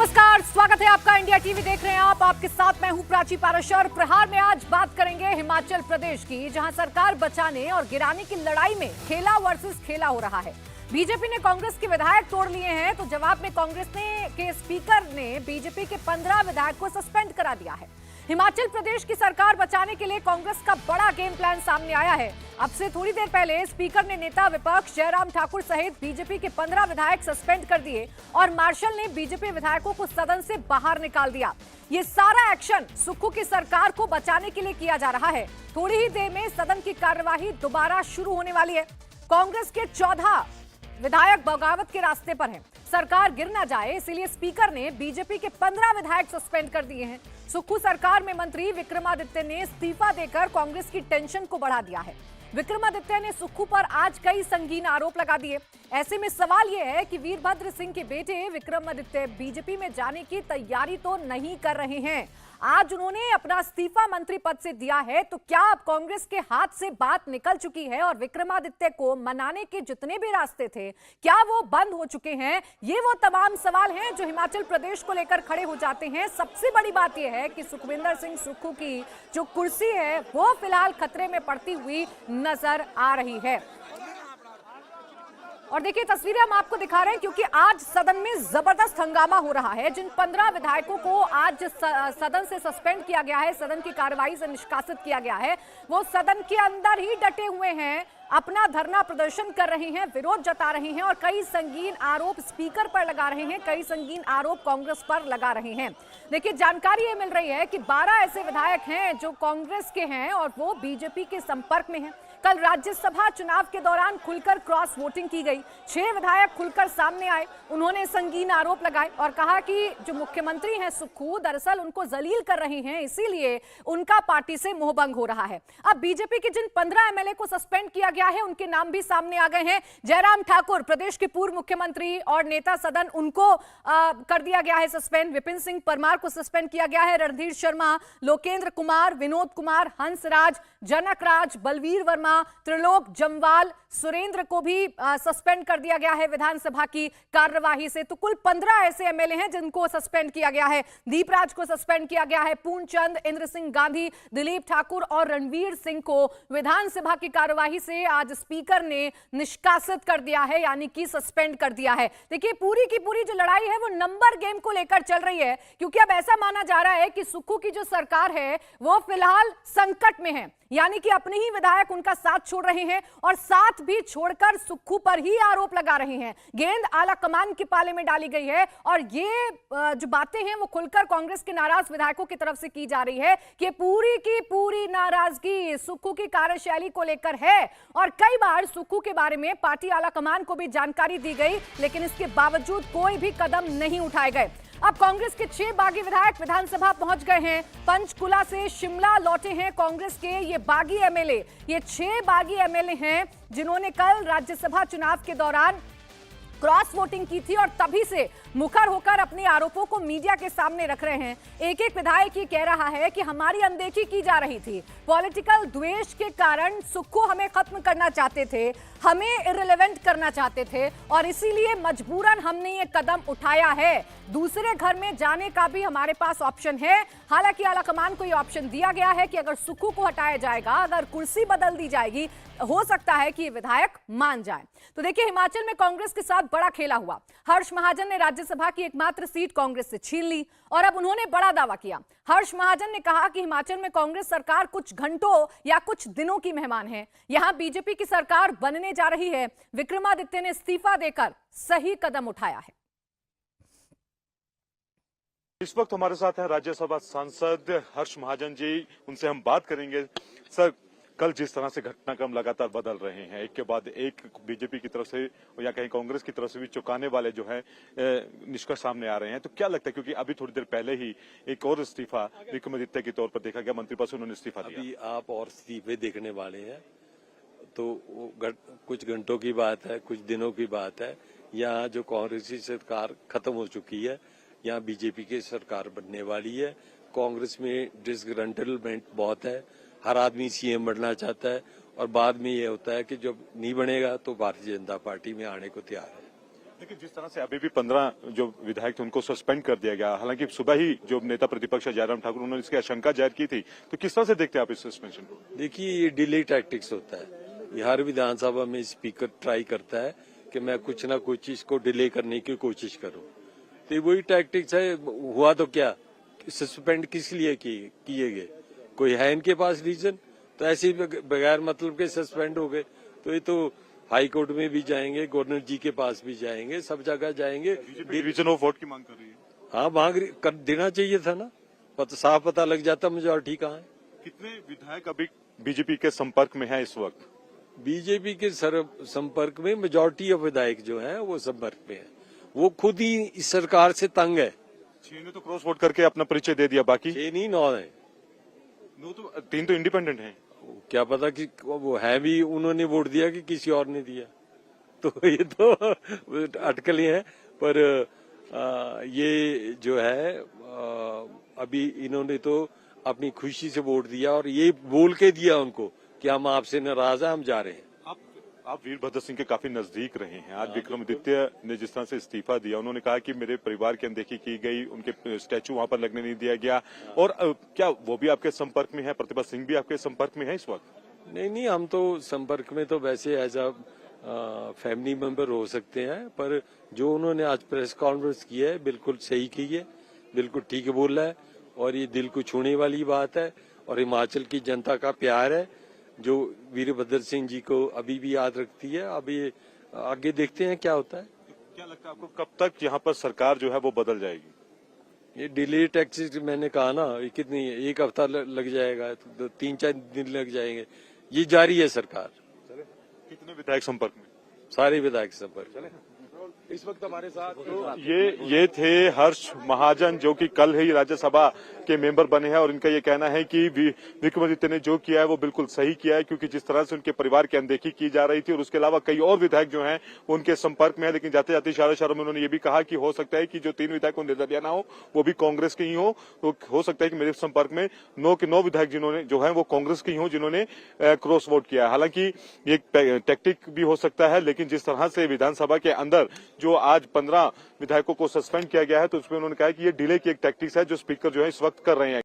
नमस्कार, स्वागत है आपका। इंडिया टीवी देख रहे हैं आप। आपके साथ मैं हूं प्राची पाराशर। प्रहार में आज बात करेंगे हिमाचल प्रदेश की, जहां सरकार बचाने और गिराने की लड़ाई में खेला वर्सेस खेला हो रहा है। बीजेपी ने कांग्रेस के विधायक तोड़ लिए हैं, तो जवाब में कांग्रेस के स्पीकर ने बीजेपी के 15 विधायक को सस्पेंड करा दिया है। हिमाचल प्रदेश की सरकार बचाने के लिए कांग्रेस का बड़ा गेम प्लान सामने आया है। अब से थोड़ी देर पहले स्पीकर ने नेता विपक्ष जयराम ठाकुर सहित बीजेपी के 15 विधायक सस्पेंड कर दिए और मार्शल ने बीजेपी विधायकों को सदन से बाहर निकाल दिया। ये सारा एक्शन सुक्खू की सरकार को बचाने के लिए किया जा रहा है। थोड़ी ही देर में सदन की कार्यवाही दोबारा शुरू होने वाली है। कांग्रेस के 14 विधायक बगावत के रास्ते पर हैं। सरकार गिर ना जाए इसलिए स्पीकर ने बीजेपी के 15 विधायक सस्पेंड कर दिए हैं। सुक्खू सरकार में मंत्री विक्रमादित्य ने इस्तीफा देकर कांग्रेस की टेंशन को बढ़ा दिया है। विक्रमादित्य ने सुक्खू पर आज कई संगीन आरोप लगा दिए। ऐसे में सवाल यह है कि वीरभद्र सिंह के बेटे विक्रमादित्य बीजेपी में जाने की तैयारी तो नहीं कर रहे हैं। आज उन्होंने अपना इस्तीफा मंत्री पद से दिया है, तो क्या अब कांग्रेस के हाथ से बात निकल चुकी है और विक्रमादित्य को मनाने के जितने भी रास्ते थे क्या वो बंद हो चुके हैं? ये वो तमाम सवाल हैं जो हिमाचल प्रदेश को लेकर खड़े हो जाते हैं। सबसे बड़ी बात यह है कि सुखविंदर सिंह सुक्खू की जो कुर्सी है वो फिलहाल खतरे में पड़ती हुई नजर आ रही है। और देखिए तस्वीरें हम आपको दिखा रहे हैं क्योंकि आज सदन में जबरदस्त हंगामा हो रहा है। जिन 15 विधायकों को आज सदन से सस्पेंड किया गया है, सदन की कार्रवाई से निष्कासित किया गया है, वो सदन के अंदर ही डटे हुए हैं, अपना धरना प्रदर्शन कर रहे हैं, विरोध जता रहे हैं और कई संगीन आरोप स्पीकर पर लगा रहे हैं, कई संगीन आरोप कांग्रेस पर लगा रहे हैं। देखिए जानकारी ये मिल रही है कि 12 ऐसे विधायक हैं जो कांग्रेस के हैं और वो बीजेपी के संपर्क में हैं। कल राज्यसभा चुनाव के दौरान खुलकर क्रॉस वोटिंग की गई। 6 विधायक खुलकर सामने आए। उन्होंने संगीन आरोप लगाए और कहा कि जो मुख्यमंत्री हैं सुक्खू दरअसल उनको जलील कर रहे हैं, इसीलिए उनका पार्टी से मोहभंग हो रहा है। अब बीजेपी के जिन 15 एमएलए को सस्पेंड किया गया है उनके नाम भी सामने आ गए हैं। जयराम ठाकुर प्रदेश के पूर्व मुख्यमंत्री और नेता सदन, उनको कर दिया गया है सस्पेंड। विपिन सिंह परमार को सस्पेंड किया गया है। रणधीर शर्मा, लोकेंद्र कुमार, विनोद कुमार, हंसराज, जनक राज, बलवीर वर्मा, त्रिलोक जम्वाल, सुरेंद्र को भी सस्पेंड कर दिया गया है विधानसभा की कार्यवाही से। तो कुल 15 ऐसे एमएलए हैं जिनको सस्पेंड किया गया है। दीपराज को सस्पेंड किया गया है। पूर्णचंद, इंद्र सिंह गांधी, दिलीप ठाकुर और रणवीर सिंह को विधानसभा की कार्यवाही से आज स्पीकर ने निष्कासित कर दिया है, यानी कि सस्पेंड कर दिया है। देखिए पूरी की पूरी जो लड़ाई है वो नंबर गेम को लेकर चल रही है, क्योंकि अब ऐसा माना जा रहा है कि सुक्खू की जो सरकार है वो फिलहाल संकट में है, यानी कि अपने ही विधायक उनका साथ छोड़ रहे हैं और साथ भी छोड़कर सुक्खू पर ही आरोप लगा रहे हैं। गेंद आला कमान के पाले में डाली गई है और ये जो बातें हैं वो खुलकर कांग्रेस के नाराज विधायकों की तरफ से की जा रही है कि पूरी की पूरी नाराजगी सुक्खू की कार्यशैली को लेकर है। और कई बार सुक्खू के बारे में पार्टी आला कमान को भी जानकारी दी गई, लेकिन इसके बावजूद कोई भी कदम नहीं उठाए गए। अब कांग्रेस के 6 बागी विधायक विधानसभा पहुंच गए हैं। पंचकुला से शिमला लौटे हैं कांग्रेस के ये बागी एमएलए। ये 6 बागी एमएलए हैं जिन्होंने कल राज्यसभा चुनाव के दौरान क्रॉस वोटिंग की थी और तभी से मुखर होकर अपने आरोपों को मीडिया के सामने रख रहे हैं। एक एक विधायक ये कह रहा है कि हमारी अनदेखी की जा रही थी, पॉलिटिकल द्वेष के कारण सुक्खू हमें खत्म करना चाहते थे, हमें इररिलेवेंट करना चाहते थे और इसीलिए मजबूरन हमने ये कदम उठाया है। दूसरे घर में जाने का भी हमारे पास ऑप्शन है। हालांकि आलाकमान को ये ऑप्शन दिया गया है कि अगर सुक्खू को हटाया जाएगा, अगर कुर्सी बदल दी जाएगी, हो सकता है कि ये विधायक मान जाए। तो देखिए हिमाचल में कांग्रेस के साथ बड़ा खेला हुआ। हर्ष महाजन ने राज्यसभा की एकमात्र सीट कांग्रेस से छीन ली और अब उन्होंने बड़ा दावा किया। हर्ष महाजन ने कहा कि हिमाचल में कांग्रेस सरकार कुछ घंटों या कुछ दिनों की मेहमान है। यहां बीजेपी की सरकार बनने जा रही है। विक्रमादित्य ने इस्तीफा देकर सही कदम उठाया है। इस वक्त हमारे साथ हैं राज्यसभा सांसद हर्ष महाजन जी, उनसे हम बात करेंगे। सर, कल जिस तरह से घटनाक्रम लगातार बदल रहे हैं, एक के बाद एक बीजेपी की तरफ से या कहीं कांग्रेस की तरफ से भी चौंकाने वाले जो है निष्कर्ष सामने आ रहे हैं, तो क्या लगता है, क्योंकि अभी थोड़ी देर पहले ही एक और इस्तीफा विक्रमादित्य के तौर पर देखा गया, मंत्री पद से उन्होंने इस्तीफा दिया। अभी आप और इस्तीफे देखने वाले हैं, तो कुछ घंटों की बात है, कुछ दिनों की बात है। यहाँ जो कांग्रेस की सरकार खत्म हो चुकी है, यहाँ बीजेपी की सरकार बनने वाली है। कांग्रेस में डिसग्रंटलमेंट बहुत है, हर आदमी सीएम बनना चाहता है और बाद में ये होता है कि जब नहीं बनेगा तो भारतीय जनता पार्टी में आने को तैयार है। देखिए, जिस तरह से अभी भी 15 जो विधायक थे उनको सस्पेंड कर दिया गया, हालांकि सुबह ही जो नेता प्रतिपक्ष जयराम ठाकुर उन्होंने इसकी आशंका जाहिर की थी, तो किस तरह से देखते हैं आप इस सस्पेंशन को? देखिए, ये डिले टैक्टिक्स होता है। ये हर विधानसभा में स्पीकर ट्राई करता है कि मैं कुछ ना कुछ चीज को डिले करने की कोशिश करूं। तो वही टैक्टिक्स है। हुआ तो क्या, सस्पेंड किस लिए किए गए? कोई है इनके पास रीजन? तो ऐसे ही बगैर मतलब के सस्पेंड हो गए। तो ये तो हाई कोर्ट में भी जाएंगे, गवर्नर जी के पास भी जाएंगे, सब जगह जाएंगे। डिवीजन ऑफ वोट की मांग कर रही है। हाँ, मांग कर देना चाहिए था ना, साफ पता लग जाता मेजॉरिटी कहाँ है। कितने विधायक अभी बीजेपी के संपर्क में है इस वक्त? बीजेपी के संपर्क में मेजॉरिटी ऑफ विधायक जो है वो संपर्क में है। वो खुद ही इस सरकार से तंग है। 6 ने तो क्रॉस वोट करके अपना परिचय दे दिया, बाकी 6 नहीं 9 है। 3 तो इंडिपेंडेंट हैं। क्या पता कि वो है भी, उन्होंने वोट दिया कि किसी और ने दिया, तो ये तो अटकलें हैं। पर ये जो है अभी इन्होंने तो अपनी खुशी से वोट दिया और ये बोल के दिया उनको कि हम आपसे नाराज हैं, हम जा रहे हैं। आप वीरभद्र सिंह के काफी नजदीक रहे हैं। आज विक्रमादित्य ने जिस तरह से इस्तीफा दिया, उन्होंने कहा कि मेरे परिवार की अनदेखी की गई, उनके स्टैचू वहां पर लगने नहीं दिया गया। और क्या वो भी आपके संपर्क में है? प्रतिभा सिंह भी आपके संपर्क में है इस वक्त? नहीं, हम तो संपर्क में तो वैसे एज अ फैमिली मेंबर हो सकते हैं, पर जो उन्होंने आज प्रेस कॉन्फ्रेंस की है बिल्कुल सही की है, बिल्कुल ठीक बोल रहा है और ये दिल को छूने वाली बात है। और हिमाचल की जनता का प्यार है जो वीरभद्र सिंह जी को अभी भी याद रखती है। अभी आगे देखते हैं क्या होता है। क्या लगता है आपको, कब तक यहाँ पर सरकार जो है वो बदल जाएगी? ये डिले टैक्सेस मैंने कहा ना, ये कितनी, 1 हफ्ता लग जाएगा, तो 3-4 दिन लग जाएंगे। ये जारी है सरकार। कितने विधायक संपर्क में? सारे विधायक संपर्क। इस वक्त हमारे साथ तो ये थे हर्ष महाजन, जो कि कल ही राज्यसभा के मेंबर बने हैं और इनका ये कहना है कि विक्रमादित्य ने जो किया है वो बिल्कुल सही किया है, क्योंकि जिस तरह से उनके परिवार की अनदेखी की जा रही थी और उसके अलावा कई और विधायक जो हैं वो उनके संपर्क में है। लेकिन जाते जाते इशारों में उन्होंने ये भी कहा कि हो सकता है कि जो 3 विधायक निर्दलीय ना हो वो भी कांग्रेस के ही हो सकता है कि मेरे संपर्क में 9 के 9 विधायक जिन्होंने जो है वो कांग्रेस के ही हो जिन्होंने क्रॉस वोट किया। हालांकि ये टैक्टिक भी हो सकता है, लेकिन जिस तरह से विधानसभा के अंदर जो आज 15 विधायकों को सस्पेंड किया गया है, तो उसमें उन्होंने कहा कि ये डिले की एक टैक्टिक्स है जो स्पीकर जो है इस वक्त कर रहे हैं।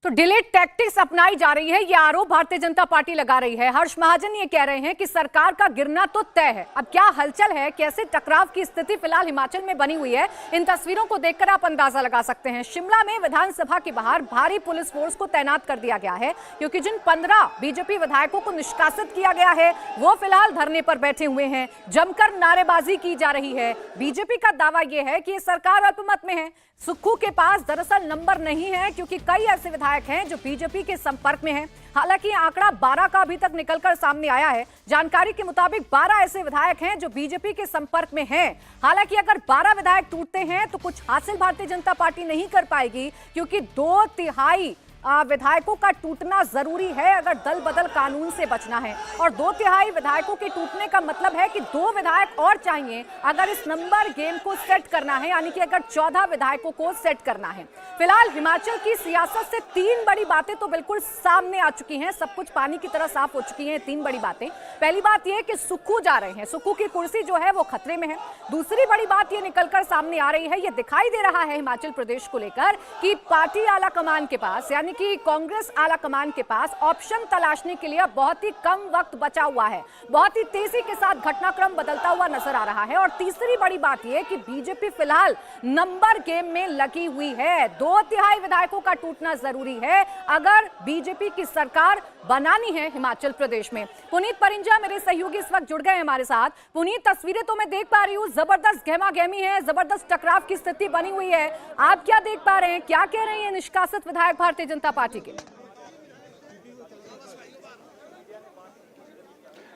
तो डिले टैक्टिक्स अपनाई जा रही है, यह आरोप भारतीय जनता पार्टी लगा रही है। हर्ष महाजन ये कह रहे हैं कि सरकार का गिरना तो तय है। अब क्या हलचल है, कैसे टकराव की स्थिति फिलहाल हिमाचल में बनी हुई है, इन तस्वीरों को देखकर आप अंदाजा लगा सकते हैं। शिमला में विधानसभा के बाहर भारी पुलिस फोर्स को तैनात कर दिया गया है, क्योंकि जिन 15 बीजेपी विधायकों को निष्कासित किया गया है वो फिलहाल धरने पर बैठे हुए हैं। जमकर नारेबाजी की जा रही है। बीजेपी का दावा यह है कि ये सरकार अल्पमत में है। सुक्खू के पास दरअसल नंबर नहीं है, क्योंकि कई ऐसे विधायक हैं जो बीजेपी के संपर्क में हैं। हालांकि आंकड़ा 12 का अभी तक निकलकर सामने आया है। जानकारी के मुताबिक 12 ऐसे विधायक हैं जो बीजेपी के संपर्क में हैं। हालांकि अगर 12 विधायक टूटते हैं तो कुछ हासिल भारतीय जनता पार्टी नहीं कर पाएगी, क्योंकि 2/3 विधायकों का टूटना जरूरी है अगर दल बदल कानून से बचना है। और 2/3 विधायकों के टूटने का मतलब है कि 2 विधायक और चाहिए अगर इस नंबर गेम को सेट करना है, यानी कि अगर 14 विधायकों को सेट करना है। फिलहाल हिमाचल की सियासत से 3 बड़ी बातें तो बिल्कुल सामने आ चुकी हैं। सब कुछ पानी की तरह साफ हो चुकी हैं 3 बड़ी बातें। पहली बात यह कि सुक्खू जा रहे हैं, सुक्खू की कुर्सी जो है वो खतरे में है। दूसरी बड़ी बात ये निकलकर सामने आ रही है, ये दिखाई दे रहा है हिमाचल प्रदेश को लेकर कि पार्टी आला कमान के पास, यानी कि कांग्रेस आला कमान के पास ऑप्शन तलाशने के लिए बहुत ही कम वक्त बचा हुआ है। बहुत ही तेजी के साथ घटनाक्रम बदलता हुआ नजर आ रहा है। और तीसरी बड़ी बात यह कि बीजेपी फिलहाल नंबर गेम में लगी हुई है। 2/3 विधायकों का टूटना जरूरी है अगर बीजेपी की सरकार बनानी है हिमाचल प्रदेश में। पुनीत परिंजा मेरे सहयोगी इस वक्त जुड़ गए हमारे साथ। पुनीत, तस्वीरें तो मैं देख पा रही हूँ, जबरदस्त गहमा गहमी है, जबरदस्त टकराव की स्थिति बनी हुई है। आप क्या देख पा रहे हैं, क्या कह रहे हैं निष्कासित विधायक भारतीय जनता पार्टी के?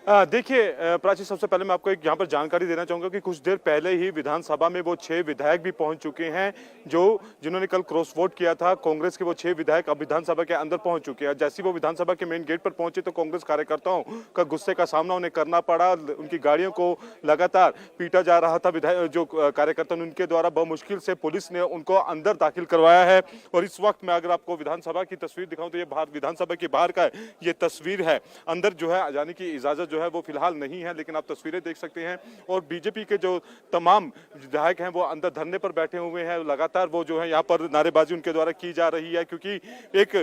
देखिए प्राची, सबसे पहले मैं आपको एक यहाँ पर जानकारी देना चाहूंगा कि कुछ देर पहले ही विधानसभा में वो 6 विधायक भी पहुंच चुके हैं जिन्होंने कल क्रॉस वोट किया था। कांग्रेस के वो 6 विधायक अब विधानसभा के अंदर पहुंच चुके हैं। जैसे वो विधानसभा के मेन गेट पर पहुंचे तो कांग्रेस कार्यकर्ताओं का गुस्से का सामना उन्हें करना पड़ा। उनकी गाड़ियों को लगातार पीटा जा रहा था। विधायक जो कार्यकर्ता उनके द्वारा बहुमुश्किल से पुलिस ने उनको अंदर दाखिल करवाया है। और इस वक्त मैं अगर आपको विधानसभा की तस्वीर दिखाऊं तो ये विधानसभा के बाहर का ये तस्वीर है। अंदर जो है जाने की इजाजत जो है वो फिलहाल नहीं है, लेकिन आप तस्वीरें देख सकते हैं। और बीजेपी के जो तमाम विधायक हैं वो अंदर धरने पर बैठे हुए हैं। लगातार वो जो है यहाँ पर नारेबाजी उनके द्वारा की जा रही है, क्योंकि एक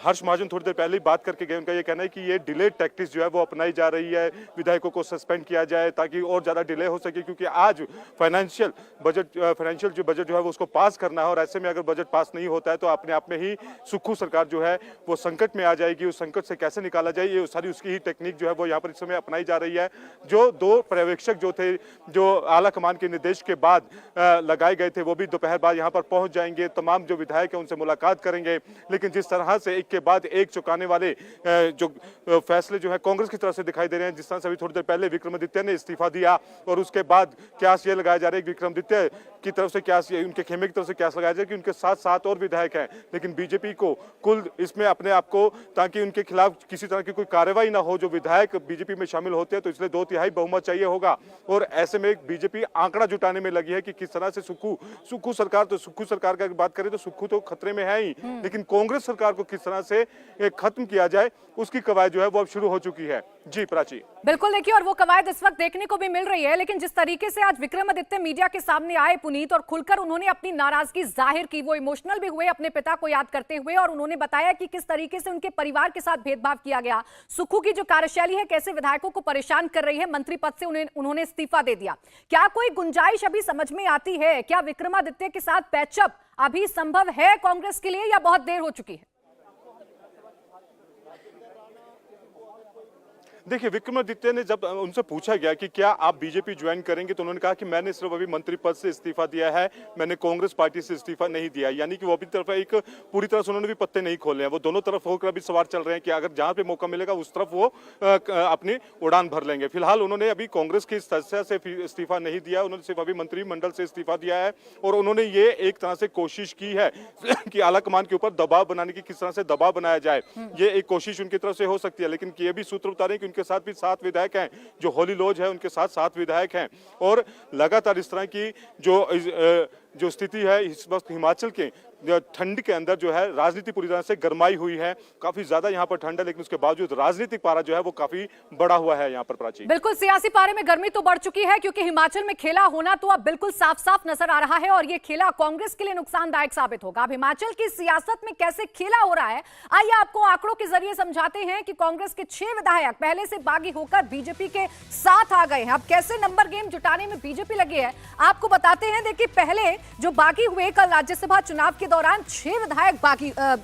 हर्ष महाजन थोड़ी देर पहले ही बात करके गए। उनका ये कहना है कि ये डिलेड टैक्टिक्स जो है वो अपनाई जा रही है, विधायकों को सस्पेंड किया जाए ताकि और ज्यादा डिले हो सके, क्योंकि आज फाइनेंशियल जो बजट जो है वो उसको पास करना है। और ऐसे में अगर बजट पास नहीं होता है तो अपने आप में ही सुक्खू सरकार जो है वो संकट में आ जाएगी। उस संकट से कैसे निकाला जाए, ये सारी उसकी ही टेक्निक जो है वो यहाँ पर इस समय अपनाई जा रही है। जो दो पर्यवेक्षक जो थे, जो आला कमान के निर्देश के बाद लगाए गए थे, वो भी दोपहर बाद यहाँ पर पहुंच जाएंगे। तमाम जो विधायक हैं उनसे मुलाकात करेंगे। लेकिन जिस तरह से एक के बाद एक चुकाने वाले जो फैसले जो है कांग्रेस की तरफ से दिखाई दे रहे हैं, जिस तरह से अभी थोड़ी देर पहले विक्रमादित्य ने इस्तीफा दिया और उसके बाद क्यास ये लगाया जा रहा है कि विक्रमादित्य की तरफ से क्यास, उनके खेमे की तरफ से क्यास लगाया जाए कि उनके साथ 7 और विधायक हैं। लेकिन बीजेपी को कुल इसमें अपने आप को, ताकि उनके खिलाफ किसी तरह की कोई कार्रवाई ना हो, जो विधायक बीजेपी में शामिल होते हैं, तो इसलिए 2/3 बहुमत चाहिए होगा। और ऐसे में बीजेपी आंकड़ा जुटाने में लगी है कि किस तरह से सुक्खू सरकार की बात करें तो सुक्खू तो खतरे में है ही, लेकिन कांग्रेस सरकार को किस तरह से खत्म किया जाए उसकी कवायद जो है वो अब शुरू हो चुकी है। जी प्राची। बिल्कुल देखिए, और वो कवायद इस वक्त देखने को भी मिल रही है। लेकिन जिस तरीके से आज विक्रमादित्य मीडिया के सामने आए पुनीत, और खुलकर उन्होंने अपनी नाराजगी जाहिर की, वो इमोशनल भी हुए अपने पिता को याद करते हुए, और उन्होंने बताया कि किस तरीके से उनके परिवार के साथ भेदभाव किया गया। सुक्खू की जो कार्यशैली है कैसे विधायकों को परेशान कर रही है, मंत्री पद से उन्होंने इस्तीफा दे दिया। क्या कोई गुंजाइश अभी समझ में आती है? क्या विक्रमादित्य के साथ पैचअप अभी संभव है कांग्रेस के लिए, या बहुत देर हो चुकी है? देखिए, विक्रमादित्य ने जब उनसे पूछा गया कि क्या आप बीजेपी ज्वाइन करेंगे, तो उन्होंने कहा कि मैंने सिर्फ अभी मंत्री पद से इस्तीफा दिया है, मैंने कांग्रेस पार्टी से इस्तीफा नहीं दिया। यानी कि वो अभी तरफ एक पूरी तरह से उन्होंने भी पत्ते नहीं खोले हैं। वो दोनों तरफ होकर अभी सवार चल रहे हैं कि अगर जहां पे मौका मिलेगा उस तरफ वो अपनी उड़ान भर लेंगे। फिलहाल उन्होंने अभी कांग्रेस की सदस्य से इस्तीफा नहीं दिया, उन्होंने सिर्फ अभी मंत्रिमंडल से इस्तीफा दिया है। और उन्होंने ये एक तरह से कोशिश की है कि आला कमान के ऊपर दबाव बनाने की, किस तरह से दबाव बनाया जाए, ये एक कोशिश उनकी तरफ से हो सकती है। लेकिन ये भी सूत्र बता रहे हैं कि उनके साथ भी 7 विधायक हैं, जो होली लॉज है उनके साथ 7 विधायक हैं। और लगातार इस तरह की जो स्थिति है इस वक्त हिमाचल के ठंड के अंदर जो है राजनीति पूरी तरह से गरमाई हुई है। काफी ज्यादा यहाँ पर ठंड है, लेकिन उसके बावजूद राजनीतिक पारा जो है वो काफी बढ़ा हुआ है यहाँ पर प्राची। बिल्कुल, सियासी पारे में गर्मी तो बढ़ चुकी है, क्योंकि हिमाचल में खेला होना तो अब बिल्कुल साफ साफ नजर आ रहा है, और ये खेला कांग्रेस के लिए नुकसानदायक साबित होगा। अब हिमाचल की सियासत में कैसे खेला हो रहा है, आइए आपको आंकड़ों के जरिए समझाते हैं कि कांग्रेस के 6 विधायक पहले से बागी होकर बीजेपी के साथ आ गए हैं। अब कैसे नंबर गेम जुटाने में बीजेपी लगी है, आपको बताते हैं। देखिए, पहले जो बागी हुए, कल राज्यसभा चुनाव के दौरान 6 विधायक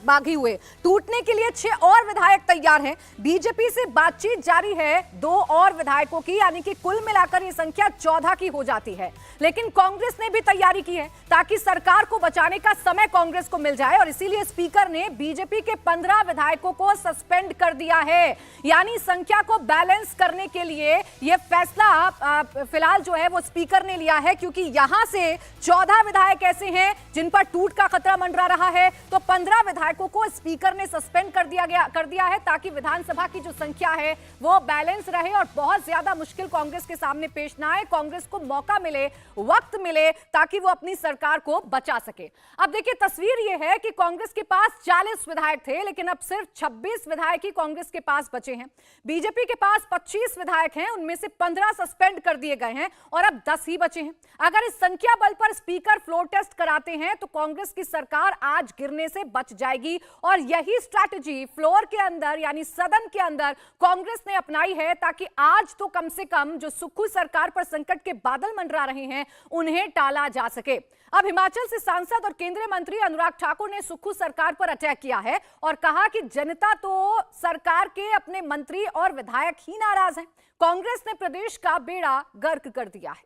बागी हुए, टूटने के लिए 6 और विधायक तैयार हैं। बीजेपी से बातचीत जारी है 2 और विधायकों की, यानी कि कुल मिलाकर ये संख्या 14 की हो जाती है। लेकिन कांग्रेस ने भी तैयारी की है ताकि सरकार को बचाने का समय कांग्रेस को मिल जाए, और इसीलिए स्पीकर ने बीजेपी के 15 विधायकों को सस्पेंड कर दिया है। यानी संख्या को बैलेंस करने के लिए यह फैसला फिलहाल जो है वो स्पीकर ने लिया है, क्योंकि यहां से 14 विधायक ऐसे हैं जिन पर टूट का खतरा मंडरा रहा है, तो 15 विधायकों को स्पीकर ने सस्पेंड कर दिया है, ताकि विधानसभा की जो संख्या है वो बैलेंस रहे और बहुत ज्यादा मुश्किल कांग्रेस के सामने पेश ना आए, कांग्रेस को मौका मिले, वक्त मिले, ताकि वो अपनी सरकार को बचा सके। अब देखिए, तस्वीर ये है कि कांग्रेस के पास 40 विधायक थे, लेकिन अब सिर्फ 26 विधायक ही कांग्रेस के पास बचे हैं। बीजेपी के पास 25 विधायक हैं, उनमें से 15 सस्पेंड कर दिए गए हैं और अब 10 ही बचे हैं। अगर इस संख्या बल पर स्पीकर फ्लोर टेस्ट कराते हैं तो कांग्रेस की सरकार आज गिरने से बच जाएगी, और यही स्ट्रैटेजी फ्लोर के अंदर यानी सदन के अंदर कांग्रेस ने अपनाई है, ताकि आज तो कम से कम जो सुक्खू सरकार पर संकट के बादल मंडरा रहे हैं उन्हें टाला जा सके। अब हिमाचल से सांसद और केंद्रीय मंत्री अनुराग ठाकुर ने सुक्खू सरकार पर अटैक किया है और कहा कि जनता तो सरकार के अपने मंत्री और विधायक ही नाराज हैं। कांग्रेस ने प्रदेश का बेड़ा गर्क कर दिया है।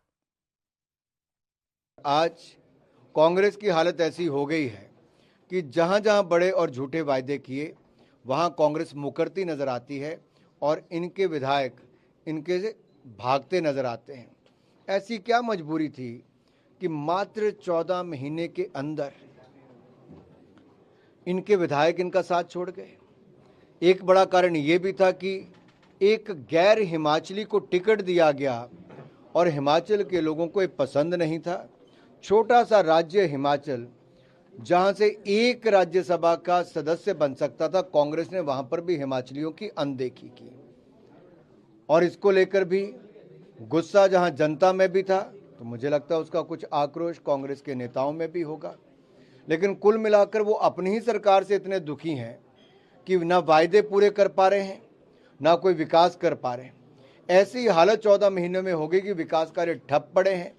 आज कांग्रेस की हालत ऐसी हो गई है कि जहां जहां बड़े और झूठे वायदे किए वहां कांग्रेस मुकरती नजर आती है और इनके विधायक इनके से भागते नजर आते हैं। ऐसी क्या मजबूरी थी कि मात्र 14 महीने के अंदर इनके विधायक इनका साथ छोड़ गए। एक बड़ा कारण ये भी था कि एक गैर हिमाचली को टिकट दिया गया और हिमाचल के लोगों को ये पसंद नहीं था। छोटा सा राज्य हिमाचल, जहां से एक राज्यसभा का सदस्य बन सकता था, कांग्रेस ने वहां पर भी हिमाचलियों की अनदेखी की। और इसको लेकर भी गुस्सा जहां जनता में भी था, तो मुझे लगता है उसका कुछ आक्रोश कांग्रेस के नेताओं में भी होगा। लेकिन कुल मिलाकर वो अपनी ही सरकार से इतने दुखी हैं कि ना वायदे पूरे कर पा रहे हैं, ना कोई विकास कर पा रहे हैं। ऐसी हालत 14 महीनों में होगी कि विकास कार्य ठप पड़े हैं।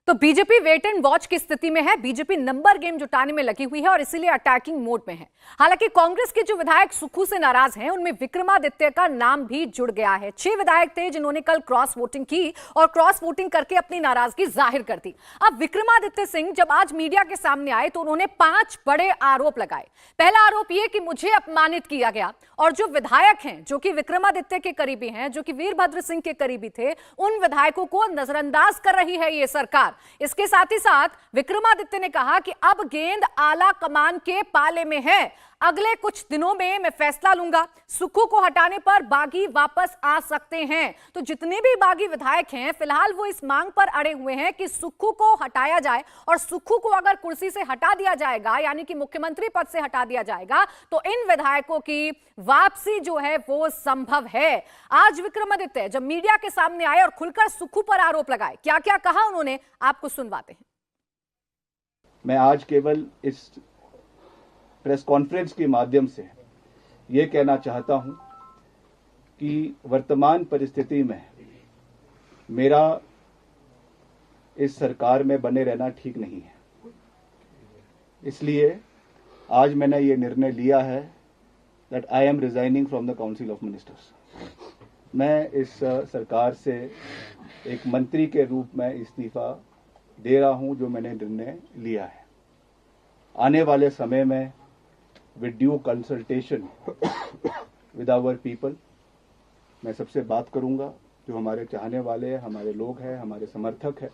तो बीजेपी वेट एंड वॉच की स्थिति में है। बीजेपी नंबर गेम जुटाने में लगी हुई है और इसीलिए अटैकिंग मोड में है। हालांकि कांग्रेस के जो विधायक सुक्खू से नाराज हैं, उनमें विक्रमादित्य का नाम भी जुड़ गया है। 6 विधायक थे जिन्होंने कल क्रॉस वोटिंग की और क्रॉस वोटिंग करके अपनी नाराजगी जाहिर कर दी। अब विक्रमादित्य सिंह जब आज मीडिया के सामने आए तो उन्होंने 5 बड़े आरोप लगाए। पहला आरोप यह कि मुझे अपमानित किया गया और जो विधायक हैं जो कि विक्रमादित्य के करीबी हैं, जो कि वीरभद्र सिंह के करीबी थे, उन विधायकों को नजरअंदाज कर रही है ये सरकार। इसके साथ ही साथ विक्रमादित्य ने कहा कि अब गेंद आला कमान के पाले में है, अगले कुछ दिनों में मैं फैसला लूंगा। सुक्खू को हटाने पर बागी वापस आ सकते हैं। तो जितने भी बागी विधायक हैं फिलहाल वो इस मांग पर अड़े हुए हैं कि सुक्खू को हटाया जाए, और सुक्खू को अगर कुर्सी से हटा दिया जाएगा, यानी कि मुख्यमंत्री पद से हटा दिया जाएगा, तो इन विधायकों की वापसी जो है वो संभव है। आज विक्रमादित्य जब मीडिया के सामने आए और खुलकर सुक्खू पर आरोप लगाए, क्या क्या कहा उन्होंने, आपको सुनवाते हैं। मैं आज केवल इस प्रेस कॉन्फ्रेंस के माध्यम से ये कहना चाहता हूं कि वर्तमान परिस्थिति में मेरा इस सरकार में बने रहना ठीक नहीं है। इसलिए आज मैंने ये निर्णय लिया है that I am resigning from the council of ministers. मैं इस सरकार से एक मंत्री के रूप में इस्तीफा दे रहा हूं, जो मैंने निर्णय लिया है। आने वाले समय में with due consultation with our people मैं सबसे बात करूंगा, जो हमारे चाहने वाले हैं, हमारे लोग हैं, हमारे समर्थक हैं,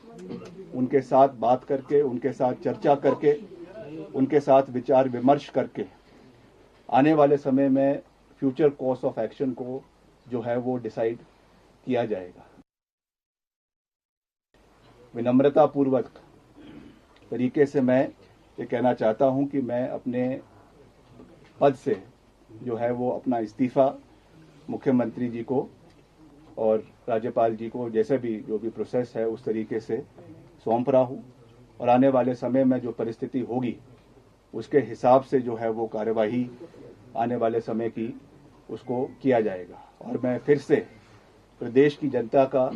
उनके साथ बात करके, उनके साथ चर्चा करके, उनके साथ विचार विमर्श करके आने वाले समय में फ्यूचर कोर्स ऑफ एक्शन को जो है वो डिसाइड किया जाएगा। विनम्रता पूर्वक तरीके से मैं ये कहना चाहता हूं कि मैं अपने पद से जो है वो अपना इस्तीफा मुख्यमंत्री जी को और राज्यपाल जी को, जैसे भी जो भी प्रोसेस है उस तरीके से सौंप रहा हूं, और आने वाले समय में जो परिस्थिति होगी उसके हिसाब से जो है वो कार्यवाही आने वाले समय की उसको किया जाएगा। और मैं फिर से प्रदेश की जनता का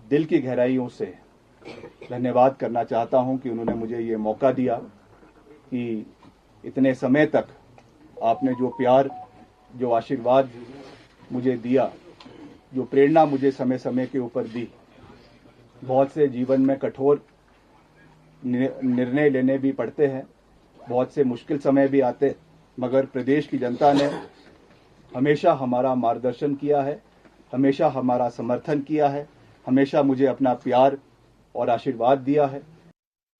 दिल की गहराइयों से धन्यवाद करना चाहता हूं कि उन्होंने मुझे ये मौका दिया कि इतने समय तक आपने जो प्यार, जो आशीर्वाद मुझे दिया, जो प्रेरणा मुझे समय समय के ऊपर दी। बहुत से जीवन में कठोर निर्णय लेने भी पड़ते हैं, बहुत से मुश्किल समय भी आते, मगर प्रदेश की जनता ने हमेशा हमारा मार्गदर्शन किया है, हमेशा हमारा समर्थन किया है, हमेशा मुझे अपना प्यार और आशीर्वाद दिया है।